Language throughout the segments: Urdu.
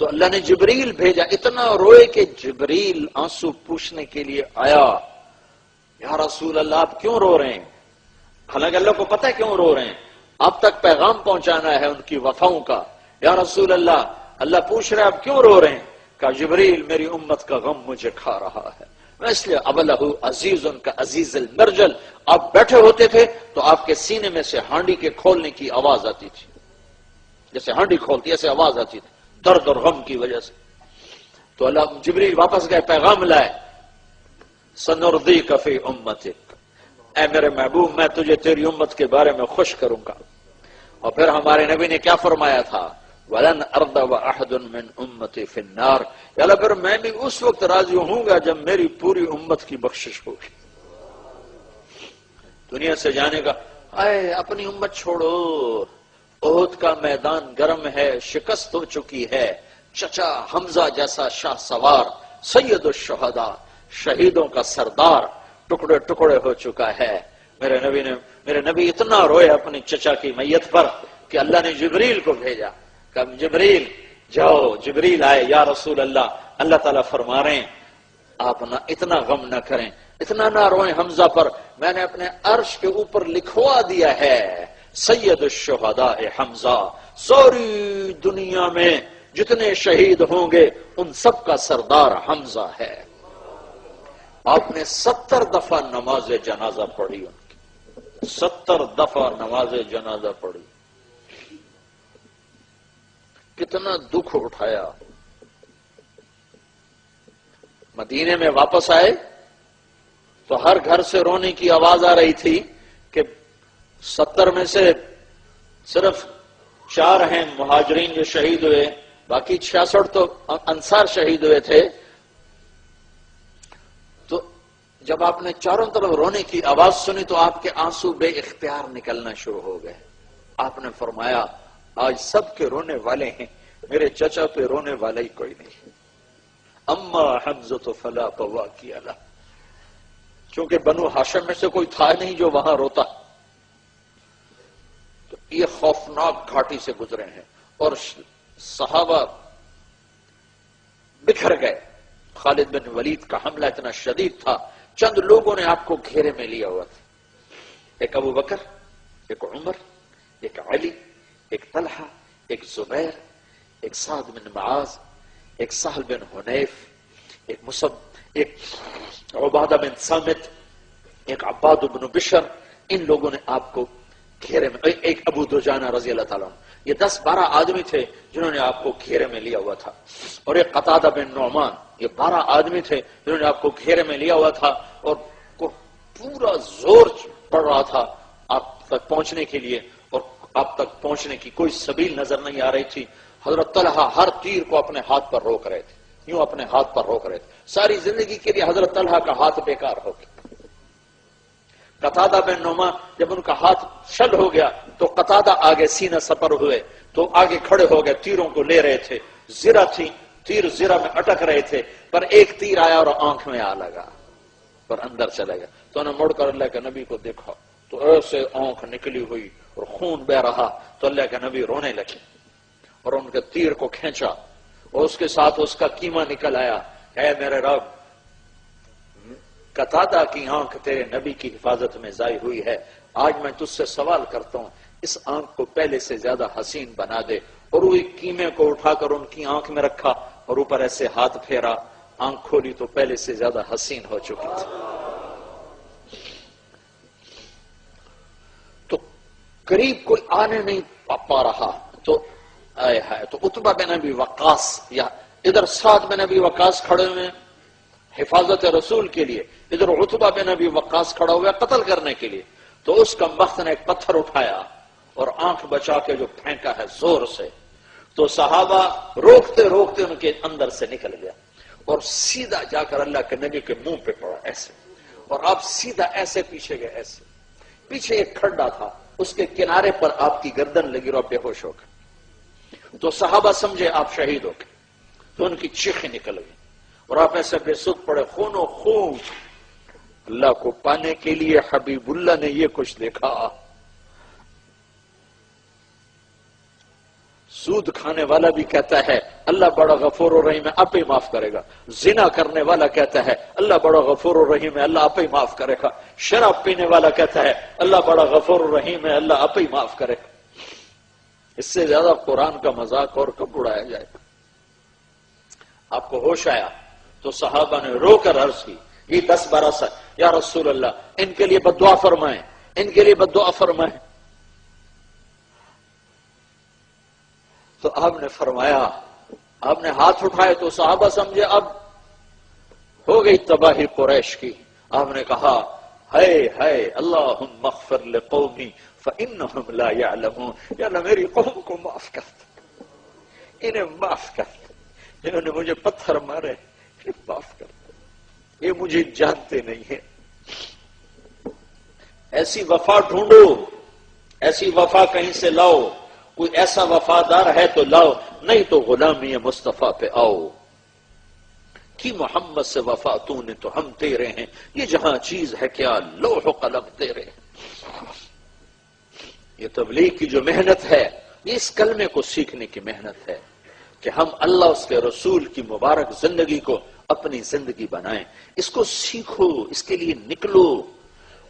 تو اللہ نے جبریل بھیجا، اتنا روئے کہ جبریل آنسو پوچھنے کے لیے آیا، یا رسول اللہ آپ کیوں رو رہے ہیں؟ حالانکہ اللہ کو پتہ ہے کیوں رو رہے ہیں، آپ تک پیغام پہنچانا ہے ان کی وفاؤں کا۔ یا رسول اللہ، اللہ پوچھ رہے آپ کیوں رو رہے ہیں؟ کہا جبریل میری امت کا غم مجھے کھا رہا ہے، اس لیے ابلہ عزیز ان کا عزیز المرجل، آپ بیٹھے ہوتے تھے تو آپ کے سینے میں سے ہانڈی کے کھولنے کی آواز آتی تھی، جیسے ہانڈی کھولتی ایسے آواز آتی تھی درد اور غم کی وجہ سے۔ تو اللہ جبریل واپس گئے، پیغام لائے، سنردیک فی امتک، اے میرے محبوب میں تجھے تیری امت کے بارے میں خوش کروں گا۔ اور پھر ہمارے نبی نے کیا فرمایا تھا؟ وَلَنْ أَرْضَ وَأَحَدٌ مِّنْ أُمَّتِي فِي النَّارِ، یا اللہ پھر میں بھی اس وقت راضی ہوں گا جب میری پوری امت کی بخشش ہوگی۔ دنیا سے جانے کا، اے اپنی امت چھوڑو، احد کا میدان گرم ہے، شکست ہو چکی ہے، چچا حمزہ جیسا شاہ سوار سید الشہداء، شہیدوں کا سردار ٹکڑے ٹکڑے ہو چکا ہے۔ میرے نبی اتنا روئے اپنی چچا کی میت پر کہ اللہ نے جبریل کو بھیجا کہ جبریل جاؤ۔ جبریل آئے، یا رسول اللہ، اللہ تعالیٰ فرما رہے ہیں آپ نہ اتنا غم نہ کریں، اتنا نہ روئیں حمزہ پر، میں نے اپنے عرش کے اوپر لکھوا دیا ہے سید الشہداء حمزہ، ساری دنیا میں جتنے شہید ہوں گے ان سب کا سردار حمزہ ہے۔ آپ نے 70 دفعہ نماز جنازہ پڑھی، ان کی 70 دفعہ نماز جنازہ پڑھی، کتنا دکھ اٹھایا۔ مدینے میں واپس آئے تو ہر گھر سے رونے کی آواز آ رہی تھی کہ 70 میں سے صرف 4 ہیں مہاجرین جو شہید ہوئے، باقی 66 تو انصار شہید ہوئے تھے۔ تو جب آپ نے چاروں طرف رونے کی آواز سنی تو آپ کے آنسو بے اختیار نکلنا شروع ہو گئے۔ آپ نے فرمایا آج سب کے رونے والے ہیں، میرے چچا پہ رونے والا ہی کوئی نہیں۔ اما حمزہ فلا بواکی له، چونکہ بنو ہاشم میں سے کوئی تھا نہیں جو وہاں روتا، تو یہ خوفناک گھاٹی سے گزرے ہیں اور صحابہ بکھر گئے۔ خالد بن ولید کا حملہ اتنا شدید تھا، چند لوگوں نے آپ کو گھیرے میں لیا ہوا تھا، ایک ابو بکر، ایک عمر، ایک علی، ایک طلحہ، ایک زبیر، ایک سعد بن معاذ، ایک سہل بن حنیف، ایک مصعب، ایک عبادہ بن صامت، ایک عباد بن بشر، ان لوگوں نے آپ کو گھیرے میں، ایک ابو دجانہ رضی اللہ تعالیٰ عنہ، یہ 10-12 آدمی تھے جنہوں نے آپ کو گھیرے میں لیا ہوا تھا، اور ایک قتادہ بن نعمان، یہ 12 آدمی تھے جنہوں نے آپ کو گھیرے میں لیا ہوا تھا، اور پورا زور پڑ رہا تھا آپ تک پہنچنے کے لیے، اور آپ تک پہنچنے کی کوئی سبیل نظر نہیں آ رہی تھی۔ حضرت طلحہ ہر تیر کو اپنے ہاتھ پر روک رہے تھے، یوں اپنے ہاتھ پر روک رہے تھے، ساری زندگی کے لیے حضرت طلحہ کا ہاتھ بیکار ہو گیا۔ قتادہ بن نعمان جب ان کا ہاتھ شل ہو گیا تو قتادہ آگے سینہ سپر ہوئے تو آگے کھڑے ہو گئے، تیروں کو لے رہے تھے، زرہ تھی، تیر زرہ میں اٹک رہے تھے، پر ایک تیر آیا اور آنکھ میں آ لگا اور اندر چلے گیا، تو انہوں نے مڑ کر اللہ کے نبی کو دیکھا تو ایسے آنکھ نکلی ہوئی اور خون بہ رہا، تو اللہ کے نبی رونے لگے اور ان کے تیر کو کھینچا اور اس کے ساتھ اس کا کیما نکل آیا، اے میرے رب، قتادہ کی آنکھ تیرے نبی کی حفاظت میں ضائع ہوئی ہے، آج میں تجھ سے سوال کرتا ہوں اس آنکھ کو پہلے سے زیادہ حسین بنا دے، اور وہ کیمے کو اٹھا کر ان کی آنکھ میں رکھا اور اوپر ایسے ہاتھ پھیرا، آنکھ کھولی تو پہلے سے زیادہ حسین ہو چکی تھی۔ تو قریب کوئی آنے نہیں پا رہا، تو آئے ہے تو عتبہ بن ابی وقاص، یا ادھر سعد بن ابی وقاص کھڑے ہوئے حفاظت رسول کے لیے، ادھر عتبہ بن ابی وقاص کھڑا ہوا قتل کرنے کے لیے، تو اس کا بخت نے ایک پتھر اٹھایا اور آنکھ بچا کے جو پھینکا ہے زور سے، تو صحابہ روکتے روکتے ان کے اندر سے نکل گیا اور سیدھا جا کر اللہ کے نبی کے منہ پہ پڑا ایسے، اور آپ سیدھا ایسے پیچھے گئے، ایسے پیچھے ایک کھڈا تھا اس کے کنارے پر آپ کی گردن لگی اور آپ بے ہوش ہو گئے، تو صحابہ سمجھے آپ شہید ہو گئے، تو ان کی چیخیں نکل گئی اور آپ ایسے بے سود پڑے، خون و خون۔ اللہ کو پانے کے لیے حبیب اللہ نے یہ کچھ دیکھا، سود کھانے والا بھی کہتا ہے اللہ بڑا غفور الرحیم ہے، آپ ہی معاف کرے گا۔ زنا کرنے والا کہتا ہے اللہ بڑا غفور الرحیم ہے، اللہ آپ ہی معاف کرے گا۔ شراب پینے والا کہتا ہے اللہ بڑا غفور الرحیم ہے، اللہ آپ ہی معاف کرے گا۔ اس سے زیادہ قرآن کا مذاق اور کب اڑایا جائے گا؟ آپ کو ہوش آیا تو صحابہ نے رو کر عرض کی، یہ 10-12 سال، یا رسول اللہ ان کے لیے بد دعا فرمائیں، ان کے لیے بد دعا فرمائیں۔ تو آپ نے فرمایا، آپ نے ہاتھ اٹھائے تو صحابہ سمجھے اب ہو گئی تباہی قریش کی۔ آپ نے کہا ہائے ہائے اللہم اغفر لقومی فانہم لا یعلمون، یا اللہ میری قوم کو معاف کر دے، انہیں معاف کر دے، جنہوں نے مجھے پتھر مارے انہیں معاف کر دے، یہ مجھے جانتے نہیں ہیں۔ ایسی وفا ڈھونڈو، ایسی وفا کہیں سے لاؤ، کوئی ایسا وفادار ہے تو لاؤ، نہیں تو غلامی مصطفیٰ پہ آؤ۔ کی محمد سے وفا تو نے تو ہم تیرے ہیں، یہ جہاں چیز ہے کیا لوح و قلم تیرے ہیں۔ یہ تبلیغ کی جو محنت ہے، یہ اس کلمے کو سیکھنے کی محنت ہے کہ ہم اللہ اس کے رسول کی مبارک زندگی کو اپنی زندگی بنائیں، اس کو سیکھو، اس کے لیے نکلو۔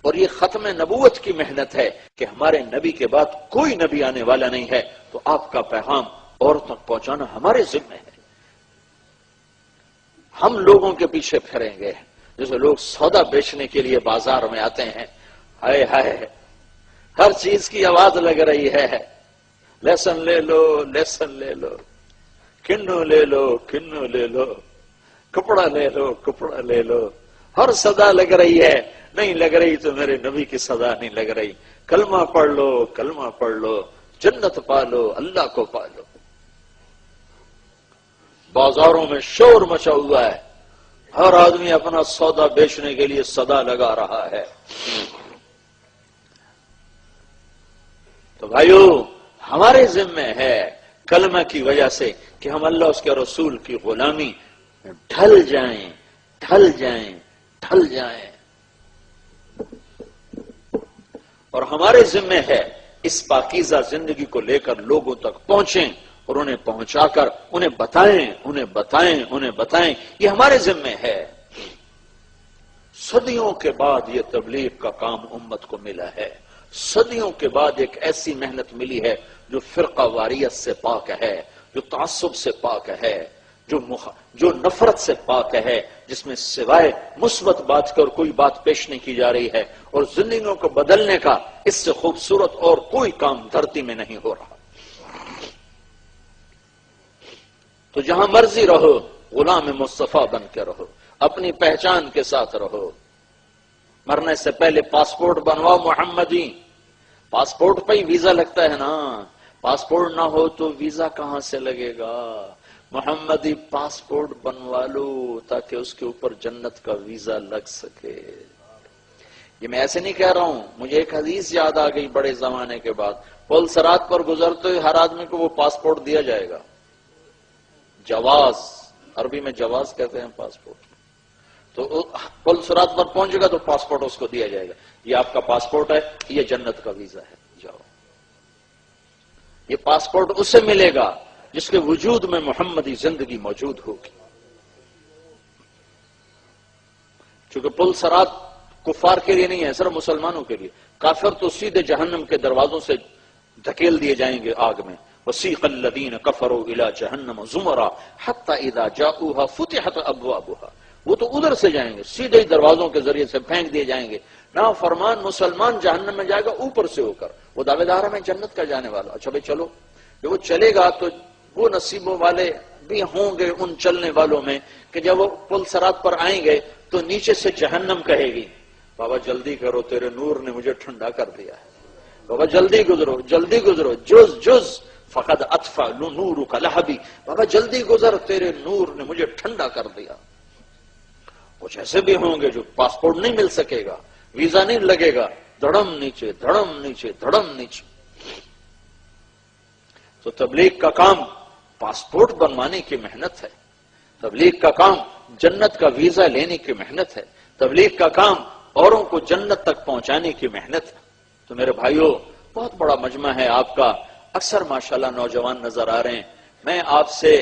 اور یہ ختم نبوت کی محنت ہے کہ ہمارے نبی کے بعد کوئی نبی آنے والا نہیں ہے، تو آپ کا پیغام اور تک پہنچانا ہمارے ذمہ ہے۔ ہم لوگوں کے پیچھے پھریں گے جیسے لوگ سودا بیچنے کے لیے بازار میں آتے ہیں، ہائے ہائے ہر چیز کی آواز لگ رہی ہے، لہسن لے لو لہسن لے لو، کنو لے لو کنو لے لو، کپڑا لے لو کپڑا لے لو، ہر صدا لگ رہی ہے۔ نہیں لگ رہی تو میرے نبی کی صدا نہیں لگ رہی، کلمہ پڑھ لو کلمہ پڑھ لو، جنت پالو اللہ کو پالو۔ بازاروں میں شور مچا ہوا ہے، ہر آدمی اپنا سودا بیچنے کے لیے صدا لگا رہا ہے۔ تو بھائیو ہمارے ذمہ ہے کلمہ کی وجہ سے کہ ہم اللہ اس کے رسول کی غلامی میں ڈھل جائیں ڈھل جائیں ڈھل جائیں، اور ہمارے ذمہ ہے اس پاکیزہ زندگی کو لے کر لوگوں تک پہنچیں اور انہیں پہنچا کر انہیں بتائیں، یہ ہمارے ذمہ ہے۔ صدیوں کے بعد یہ تبلیغ کا کام امت کو ملا ہے، صدیوں کے بعد ایک ایسی محنت ملی ہے جو فرقہ واریت سے پاک ہے، جو تعصب سے پاک ہے، جو نفرت سے پاک ہے، جس میں سوائے مثبت بات کا اور کوئی بات پیش نہیں کی جا رہی ہے، اور زندگیوں کو بدلنے کا اس سے خوبصورت اور کوئی کام دھرتی میں نہیں ہو رہا۔ تو جہاں مرضی رہو غلام مصطفیٰ بن کے رہو، اپنی پہچان کے ساتھ رہو۔ مرنے سے پہلے پاسپورٹ بنواؤ محمدی، پاسپورٹ پہ ہی ویزا لگتا ہے نا، پاسپورٹ نہ ہو تو ویزا کہاں سے لگے گا؟ محمدی پاسپورٹ بنوا لو تاکہ اس کے اوپر جنت کا ویزا لگ سکے۔ یہ میں ایسے نہیں کہہ رہا ہوں، مجھے ایک حدیث یاد آ گئی بڑے زمانے کے بعد، پل صراط پر گزرتے ہوئے ہر آدمی کو وہ پاسپورٹ دیا جائے گا، جواز، عربی میں جواز کہتے ہیں پاسپورٹ۔ تو پل صراط پر پہنچے گا تو پاسپورٹ اس کو دیا جائے گا، یہ آپ کا پاسپورٹ ہے، یہ جنت کا ویزا ہے، جاؤ۔ یہ پاسپورٹ اسے ملے گا جس کے وجود میں محمدی زندگی موجود ہوگی۔ چونکہ پل صراط کفار کے لیے نہیں ہے، صرف مسلمانوں کے لیے، کافر تو سیدھے جہنم کے دروازوں سے دھکیل دیے جائیں گے آگ میں۔ وَسِيقَ الَّذِينَ كَفَرُوا إِلَىٰ جَهَنَّمَ زُمَرًا حَتَّىٰ إِذَا جَاءُوهَا فُتِحَتْ أَبْوَابُهَا، وہ تو ادھر سے جائیں گے، سیدھے ہی دروازوں کے ذریعے سے پھینک دیے جائیں گے۔ نہ فرمان مسلمان جہنم میں جائے گا اوپر سے ہو کر، وہ دعوے دار ہے میں جنت کا جانے والا، اچھا بھائی چلو، جب وہ چلے گا تو وہ نصیبوں والے بھی ہوں گے ان چلنے والوں میں کہ جب وہ پل صراط پر آئیں گے تو نیچے سے جہنم کہے گی بابا جلدی کرو تیرے نور نے مجھے ٹھنڈا کر دیا ہے، بابا جلدی گزرو جلدی گزرو، جز فقد اطفا نورک لہبی، بابا جلدی گزر تیرے نور نے مجھے ٹھنڈا کر دیا۔ کچھ ایسے بھی ہوں گے جو پاسپورٹ نہیں مل سکے گا، ویزا نہیں لگے گا، دھڑم نیچے دھڑم نیچے دھڑم نیچے۔ تو تبلیغ کا کام پاسپورٹ بنوانے کی محنت ہے، تبلیغ کا کام جنت کا ویزا لینے کی محنت ہے، تبلیغ کا کام اوروں کو جنت تک پہنچانے کی محنت ہے۔ تو میرے بھائیوں بہت بڑا مجمع ہے آپ کا، اکثر ماشاءاللہ نوجوان نظر آ رہے ہیں، میں آپ سے